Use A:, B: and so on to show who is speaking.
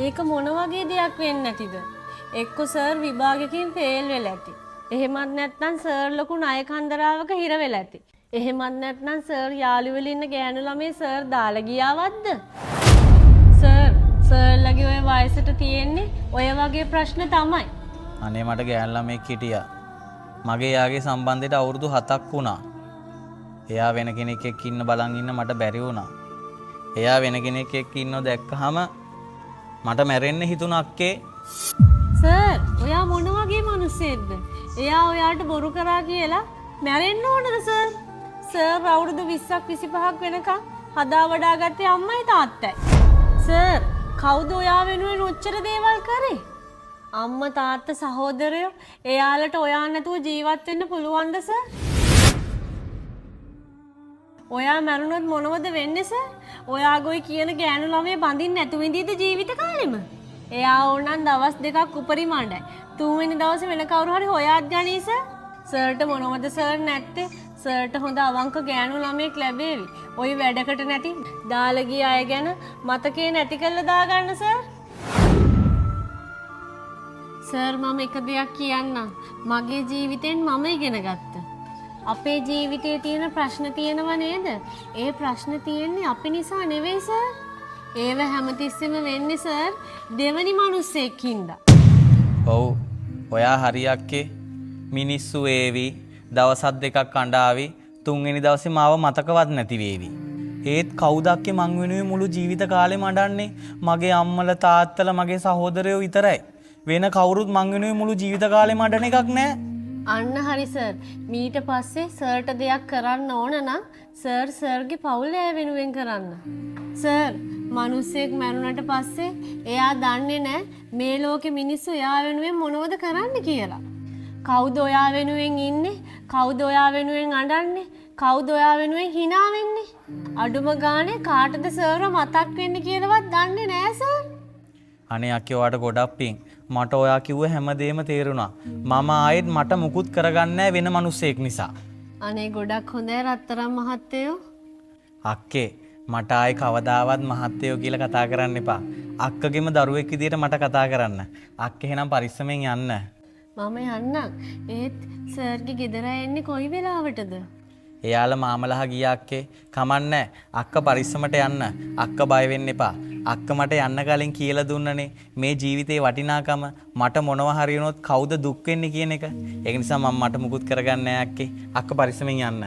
A: ඒක මොන වගේ දෙයක් වෙන්නේ නැතිද? එක්ක සර් විභාගයකින් ෆේල් වෙලා ඇති. එහෙමත් නැත්නම් සර් ලොකු ණය කන්දරාවක හිර වෙලා ඇති. එහෙමත් නැත්නම් සර් යාළුවෙල ඉන්න ගෑනු ළමයි සර් දාලා ගියාවත්ද? සර්ලගේ ඔය වයසට තියෙන්නේ ඔය වගේ ප්‍රශ්න තමයි.
B: අනේ මට ගෑනු ළමෙක් හිටියා. මගේ යාගේ සම්බන්ධයට අවුරුදු 7ක් වුණා. එයා වෙන කෙනෙක් එක්ක ඉන්න බලන් ඉන්න මට බැරි වුණා. එයා වෙන කෙනෙක් එක්ක ඉන්නව දැක්කහම මට මැරෙන්න හිතුණා අක්කේ.
A: සර්, ඔයා මොන වගේ මිනිස්සෙක්ද? එයා ඔයාට බොරු කරා කියලා මැරෙන්න ඕනද සර්? සර් අවුරුදු 20ක් 25ක් වෙනකන් හදා වඩාගත්තේ අම්මයි තාත්තයි. සර්, කවුද ඔයා වෙනුවෙන් ඔච්චර දේවල් කරේ? අම්මා තාත්තා සහෝදරයෝ එයාලට ඔයා නැතුව ජීවත් වෙන්න පුළුවන්ද සර්? ඔයා මැරුණොත් මොනවද වෙන්නේ සර්? ඔයාගොයි කියන ගෑනු ළමයේ බඳින්න නැතුව ඉඳීද ජීවිත කාලෙම? එයා ඕනනම් දවස් දෙකක් උපරිමණ්ඩයි. තුන්වෙනි දවසේ වෙන කවුරු හරි හොයාත් ගනී සර්. සර්ට මොනවද සර් නැත්තේ? සර්ට හොඳ අවංක ගෑනු ළමයෙක් ලැබේවි. ඔය වැඩකට නැති දාලගිය අය ගැන මතකේ නැති කරලා දාගන්න සර්. සර් මම එක දෙයක් කියන්නම්. මගේ ජීවිතෙන් මම ඉගෙන ගත්තා. අපේ ජීවිතයේ තියෙන ප්‍රශ්න තියෙනව නේද? ඒ ප්‍රශ්න තියෙන්නේ අපි නිසා නෙවෙයි සර්. ඒව හැමතිස්සෙම වෙන්නේ සර් දෙවනි මිනිස්සෙක් හින්දා.
B: ඔව්. ඔයා හරියක්කේ. මිනිස්සු වේවි. දවසක් දෙකක් අඬාවි. තුන්වෙනි දවසේ මාව මතකවත් නැති වේවි. ඒත් කවුද අක්කේ මං වෙනුවෙන් මුළු ජීවිත කාලෙම අඬන්නේ? මගේ අම්මලා තාත්තලා මගේ සහෝදරයෝ විතරයි. වෙන කවුරුත් මං වෙනුවෙන් මුළු ජීවිත කාලෙම අඬන එකක් නෑ.
A: අන්න හරි සර්. මීට පස්සේ සර්ට දෙයක් කරන්න ඕන නම් සර්ගේ පවුල ඇය වෙනුවෙන් කරන්න. සර්, මිනිස්සෙක් මැරුණට පස්සේ එයා දන්නේ නැහැ මේ ලෝකෙ මිනිස්සු එයා වෙනුවෙන් මොනවද කරන්න කියලා. කවුද ඔයා වෙනුවෙන් ඉන්නේ? කවුද ඔයා වෙනුවෙන් අඬන්නේ? කවුද ඔයා වෙනුවෙන් hina වෙන්නේ? අඩුම ගානේ කාටද සර්ව මතක් වෙන්නේ කියලාවත් දන්නේ නැහැ සර්.
B: අනේ අක්කේ ඔයාට ගොඩක් පිං. මට ඔයා කිව්ව හැමදේම තේරුණා. මම ආයෙත් මට මුකුත් කරගන්නේ වෙන මිනිස්සෙක් නිසා.
A: අනේ ගොඩක් හොඳයි රත්තරන් මහත්තයෝ.
B: අක්කේ මට ආයේ කවදාවත් මහත්තයෝ කියලා කතා කරන්න එපා. අක්කගෙම දරුවෙක් විදියට මට කතා කරන්න. අක්කේ එහෙනම් පරිස්සමෙන් යන්න.
A: මම යන්නම්. ඒත් සර්ගේ ගෙදර එන්නේ කොයි වෙලාවටද?
B: එයාලා මාමලහ ගියා අක්කේ. කමන්නේ. අක්ක පරිස්සමට යන්න. අක්ක බය වෙන්න එපා. අක්ක මට යන්න කලින් කියලා දුන්නනේ මේ ජීවිතේ වටිනාකම මට මොනවා හරි වුණොත් කවුද දුක් වෙන්නේ කියන එක. ඒක නිසා මම මට මුකුත් කරගන්නේ නැහැ අක්කේ. අක්ක පරිස්සමෙන් යන්න.